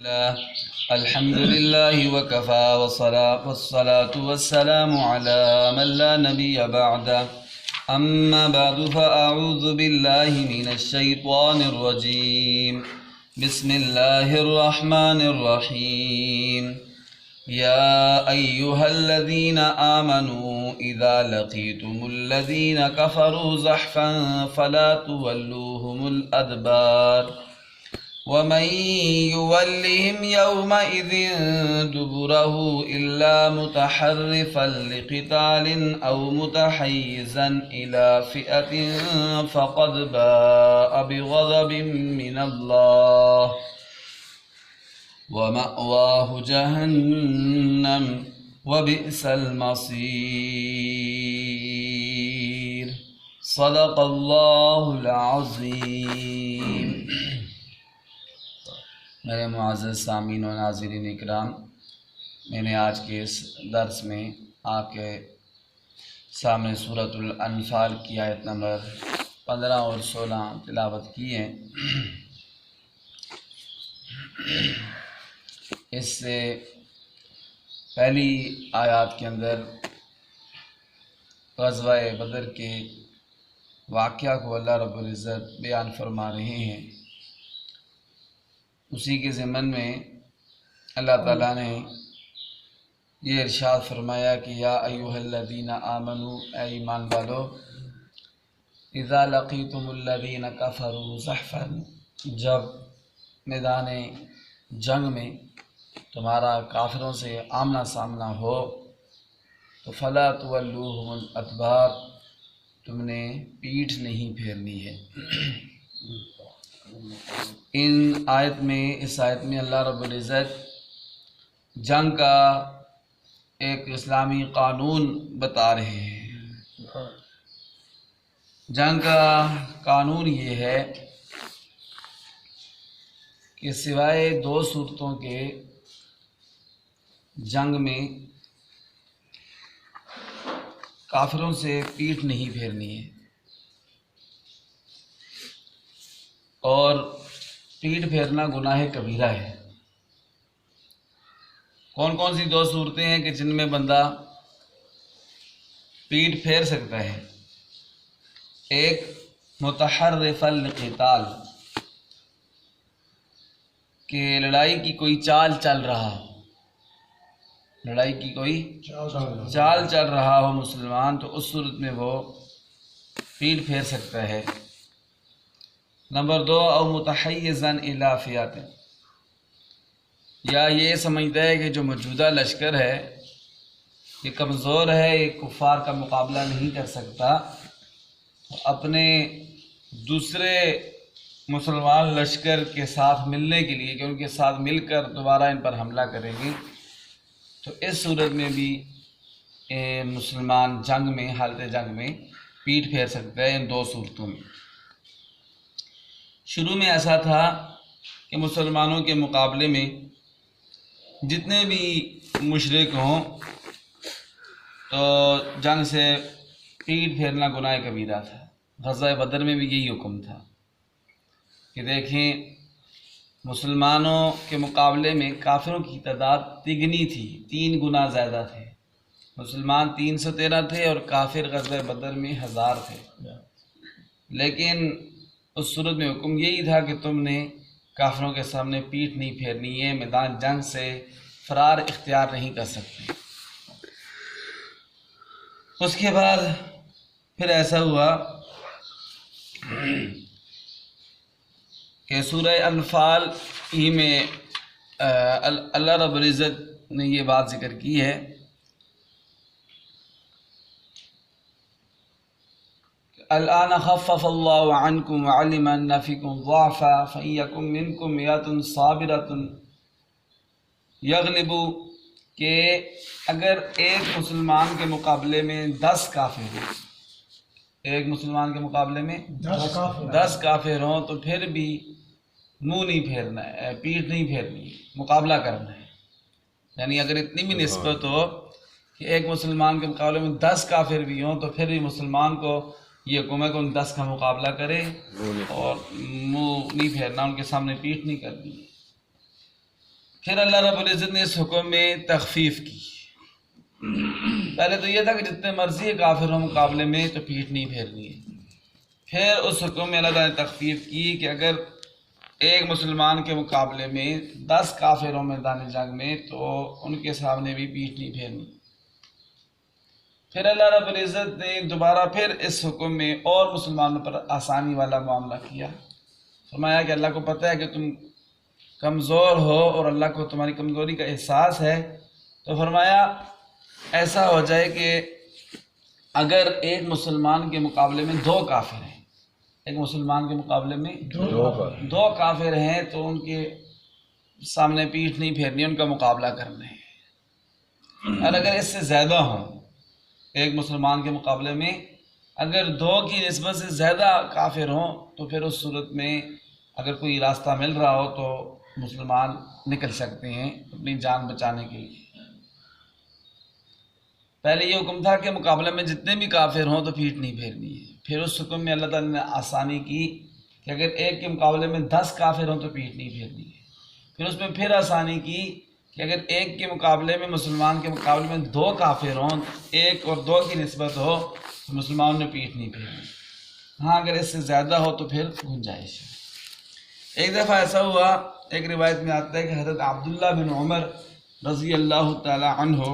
الحمد لله وكفى والصلاة والسلام على من لا نبي بعده أما بعد فأعوذ بالله من الشيطان الرجيم بسم الله الرحمن الرحيم يا أيها الذين آمنوا إذا لقيتم الذين كفروا زحفا فلا تولوهم الأدبار ومن يولهم يومئذ دبره إلا متحرفا لقتال أو متحيزا إلى فئة فقد باء بغضب من الله ومأواه جهنم وبئس المصير صدق الله العظيم۔ میرے معزز سامعین و ناظرین اکرام، میں نے آج کے اس درس میں آپ کے سامنے سورۃ الانفال کی آیت نمبر 15 اور 16 تلاوت کی ہے۔ اس سے پہلی آیات کے اندر غزوہ بدر کے واقعہ کو اللہ رب العزت بیان فرما رہے ہیں۔ اسی کے ضمن میں اللہ تعالیٰ نے یہ ارشاد فرمایا کہ یا ایھا الذین آمنوا، اے ایمان والو، اذا لقیتم الذین کفروا زحفا، جب میدان جنگ میں تمہارا کافروں سے آمنا سامنا ہو تو فلا تولوہم الادبار، تم نے پیٹھ نہیں پھیرنی ہے۔ اس آیت میں اللہ رب العزت جنگ کا ایک اسلامی قانون بتا رہے ہیں۔ جنگ کا قانون یہ ہے کہ سوائے دو صورتوں کے جنگ میں کافروں سے پیٹھ نہیں پھیرنی ہے، اور پیٹھ پھیرنا گناہ کبیرہ ہے۔ کون کون سی دو صورتیں ہیں کہ جن میں بندہ پیٹھ پھیر سکتا ہے؟ ایک متحرف القتال، کہ لڑائی کی کوئی چال چل رہا ہو، لڑائی کی کوئی چال چل رہا ہو مسلمان، تو اس صورت میں وہ پیٹھ پھیر سکتا ہے۔ نمبر 2، او متحیزا الی فئۃ، یا یہ سمجھتا ہے کہ جو موجودہ لشکر ہے یہ کمزور ہے، یہ کفار کا مقابلہ نہیں کر سکتا، اپنے دوسرے مسلمان لشکر کے ساتھ ملنے کے لیے کہ ان کے ساتھ مل کر دوبارہ ان پر حملہ کریں گے، تو اس صورت میں بھی مسلمان جنگ میں، حالت جنگ میں پیٹھ پھیر سکتا ہے ان دو صورتوں میں۔ شروع میں ایسا تھا کہ مسلمانوں کے مقابلے میں جتنے بھی مشرک ہوں تو جنگ سے پیٹھ پھیرنا گناہ کبیرہ تھا۔ غزوہ بدر میں بھی یہی حکم تھا کہ دیکھیں مسلمانوں کے مقابلے میں کافروں کی تعداد تگنی تھی، 3 گنا زیادہ تھے۔ مسلمان 313 تھے اور کافر غزوہ بدر میں 1000 تھے، لیکن اس صورت میں حکم یہی تھا کہ تم نے کافروں کے سامنے پیٹھ نہیں پھیرنی ہے، میدان جنگ سے فرار اختیار نہیں کر سکتے۔ اس کے بعد پھر ایسا ہوا کہ سورہ انفال ہی میں اللہ رب العزت نے یہ بات ذکر کی ہے الآن خفف اللہ عنکم وعلم ان فیکم ضعفا فإن یکن منکم مئۃ صابرۃ یغلبوا، کہ اگر ایک مسلمان کے مقابلے میں 10 کافر ہوں، ایک مسلمان کے مقابلے میں 10 کافر ہوں تو پھر بھی منہ نہیں پھیرنا ہے، پیٹھ نہیں پھیرنی ہے، مقابلہ کرنا ہے۔ یعنی اگر اتنی بھی نسبت ہو کہ ایک مسلمان کے مقابلے میں 10 کافر بھی ہوں تو پھر بھی مسلمان کو یہ حکم ہے کہ ان 10 کا مقابلہ کرے اور منہ نہیں پھیرنا، ان کے سامنے پیٹھ نہیں کرنی۔ پھر اللہ رب العزت نے اس حکم میں تخفیف کی. پہلے تو یہ تھا کہ جتنے مرضی کافر ہوں مقابلے میں تو پیٹھ نہیں پھیرنی ہے. پھر اس حکم میں اللہ تعالیٰ نے تخفیف کی کہ اگر ایک مسلمان کے مقابلے میں 10 کافر ہوں میدان جنگ میں تو ان کے سامنے بھی پیٹھ نہیں پھیرنی. پھر اللہ رب العزت نے دوبارہ پھر اس حکم میں اور مسلمانوں پر آسانی والا معاملہ کیا. فرمایا کہ اللہ کو پتہ ہے کہ تم کمزور ہو اور اللہ کو تمہاری کمزوری کا احساس ہے، تو فرمایا ایسا ہو جائے کہ اگر ایک مسلمان کے مقابلے میں 2 کافر ہیں، ایک مسلمان کے مقابلے میں 2 کافر ہیں تو ان کے سامنے پیٹھ نہیں پھیرنی، ان کا مقابلہ کرنا ہے. اور اگر اس سے زیادہ ہوں، ایک مسلمان کے مقابلے میں اگر 2 کی نسبت سے زیادہ کافر ہوں تو پھر اس صورت میں اگر کوئی راستہ مل رہا ہو تو مسلمان نکل سکتے ہیں اپنی جان بچانے کے لیے. پہلے یہ حکم تھا کہ مقابلے میں جتنے بھی کافر ہوں تو پیٹھ نہیں پھیرنی ہے. پھر اس حکم میں اللہ تعالیٰ نے آسانی کی کہ اگر ایک کے مقابلے میں 10 کافر ہوں تو پیٹھ نہیں پھیرنی ہے. پھر اس میں پھر آسانی کی کہ اگر ایک کے مقابلے میں مسلمان کے مقابلے میں 2 کافر ہوں، 1 اور 2 کی نسبت ہو تو مسلمانوں نے پیٹھ نہیں پھیرنی. ہاں اگر اس سے زیادہ ہو تو پھر گنجائش ہے. ایک دفعہ ایسا ہوا، ایک روایت میں آتا ہے کہ حضرت عبداللہ بن عمر رضی اللہ تعالی عنہ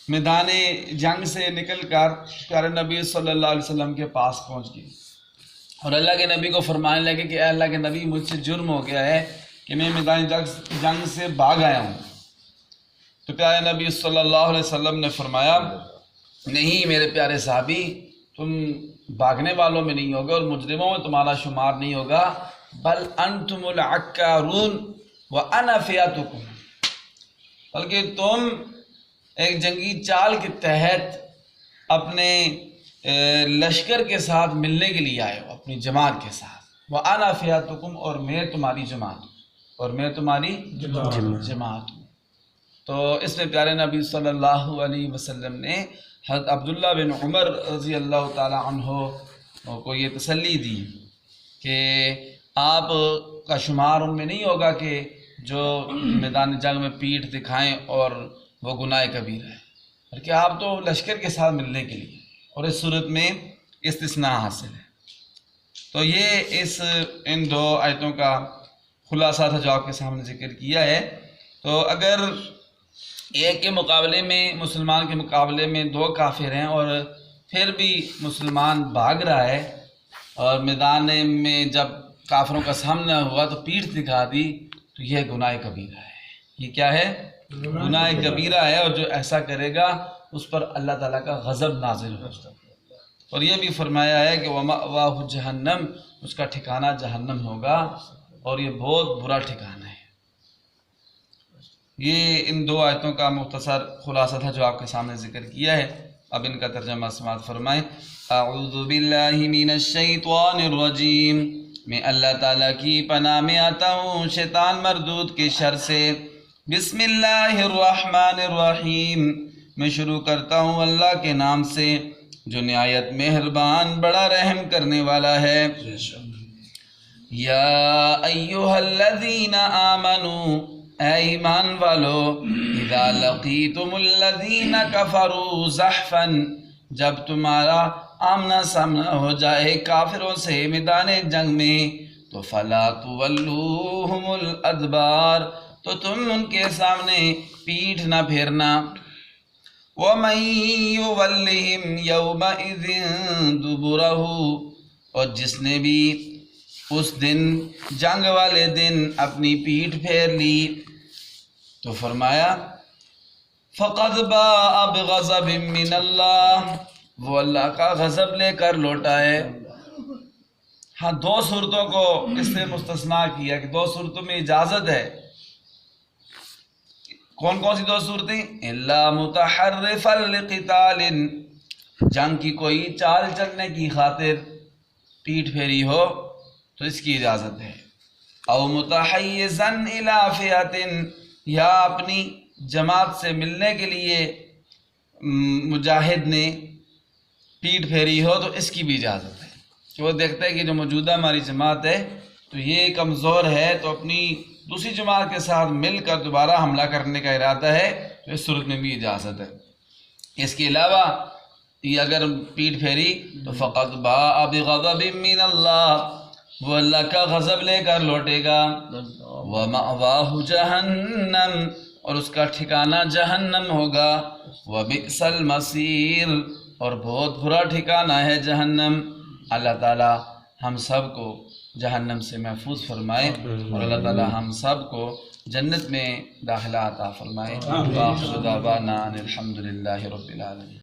میدان جنگ سے نکل کر پیارے نبی صلی اللہ علیہ وسلم کے پاس پہنچ گئے اور اللہ کے نبی کو فرمانے لگے کہ اے اللہ کے نبی، مجھ سے جرم ہو گیا ہے کہ میں میدان جنگ سے بھاگ آیا ہوں. تو پیارے نبی صلی اللہ علیہ وسلم نے فرمایا نہیں میرے پیارے صحابی، تم بھاگنے والوں میں نہیں ہوگا اور مجرموں میں تمہارا شمار نہیں ہوگا، بل انتم العکارون وانا فیاتکم، بلکہ تم ایک جنگی چال کے تحت اپنے لشکر کے ساتھ ملنے کے لیے آئے ہو، اپنی جماعت کے ساتھ. وانا فیاتکم، اور میں تمہاری جماعت ہوں، اور میں تمہاری جماعت ہوں. تو اس میں پیارے نبی صلی اللہ علیہ وسلم نے حضرت عبداللہ بن عمر رضی اللہ تعالی عنہ کو یہ تسلی دی کہ آپ کا شمار ان میں نہیں ہوگا کہ جو میدان جنگ میں پیٹھ دکھائیں اور وہ گناہ کبیرہ ہے، بلکہ آپ تو لشکر کے ساتھ ملنے کے لیے، اور اس صورت میں استثناء حاصل ہے. تو یہ ان 2 آیتوں کا خلاصہ تھا جو آپ کے سامنے ذکر کیا ہے. تو اگر ایک کے مقابلے میں، مسلمان کے مقابلے میں 2 کافر ہیں اور پھر بھی مسلمان بھاگ رہا ہے اور میدان میں جب کافروں کا سامنا ہوا تو پیٹھ دکھا دی، تو یہ گناہ کبیرہ ہے. یہ کیا ہے؟ گناہ کبیرہ ہے، اور جو ایسا کرے گا اس پر اللہ تعالیٰ کا غضب نازل ہوگا. اور یہ بھی فرمایا ہے کہ وَمَأْوَاهُ جہنم، اس کا ٹھکانہ جہنم ہوگا، اور یہ بہت برا ٹھکانہ ہے. یہ ان 2 آیتوں کا مختصر خلاصہ تھا جو آپ کے سامنے ذکر کیا ہے. اب ان کا ترجمہ سماعت فرمائیں. اعوذ باللہ من الشیطان الرجیم، میں اللہ تعالیٰ کی پناہ میں آتا ہوں شیطان مردود کے شر سے. بسم اللہ الرحمن الرحیم، میں شروع کرتا ہوں اللہ کے نام سے جو نہایت مہربان بڑا رحم کرنے والا ہے. یا ایہا الذین آمنوا، اے ایمان والو، اذا لقیتم الذین کفروا زحفا، جب تمہارا آمنا سامنا ہو جائے کافروں سے میدان جنگ میں، تو فلا تولوہم الادبار، تو تم ان کے سامنے پیٹھ نہ پھیرنا. وَمَن يُوَلِّهِمْ يَوْمَئِذٍ دُبُرَهُ، اور جس نے بھی اس دن، جنگ والے دن، اپنی پیٹھ پھیر لی، تو فرمایا فَقَدْ بَاءَ بِغَضَبٍ مِّنَ اللَّهِ، وہ اللہ کا غضب لے کر لوٹا ہے. ہاں 2 صورتوں کو اس سے مستثنیٰ کیا کہ 2 صورتوں میں اجازت ہے. کون کون سی 2 صورتیں؟ الا متحرفا لقتال، جنگ کی کوئی چال چلنے کی خاطر پیٹھ پھیری ہو تو اس کی اجازت ہے. او متحیزا الی فئۃ، یا اپنی جماعت سے ملنے کے لیے مجاہد نے پیٹھ پھیری ہو تو اس کی بھی اجازت ہے کہ وہ دیکھتا ہے کہ جو موجودہ ہماری جماعت ہے تو یہ کمزور ہے، تو اپنی دوسری جماعت کے ساتھ مل کر دوبارہ حملہ کرنے کا ارادہ ہے تو اس صورت میں بھی اجازت ہے۔ اس کے علاوہ یہ اگر پیٹ پھیری تو فقط باء بغضب من اللہ، وہ اللہ کا غضب لے کر لوٹے گا، وَمَأْوَاهُ جَهَنَّمْ، اور اس کا ٹھکانہ جہنم ہوگا، وَبِئْسَ الْمَصِيرُ، اور بہت برا ٹھکانہ ہے جہنم۔ اللہ تعالی ہم سب کو جہنم سے محفوظ فرمائے اور اللہ تعالی ہم سب کو جنت میں داخلہ عطا فرمائے۔ وآخر دعوانا ان الحمد للہ رب العالمین۔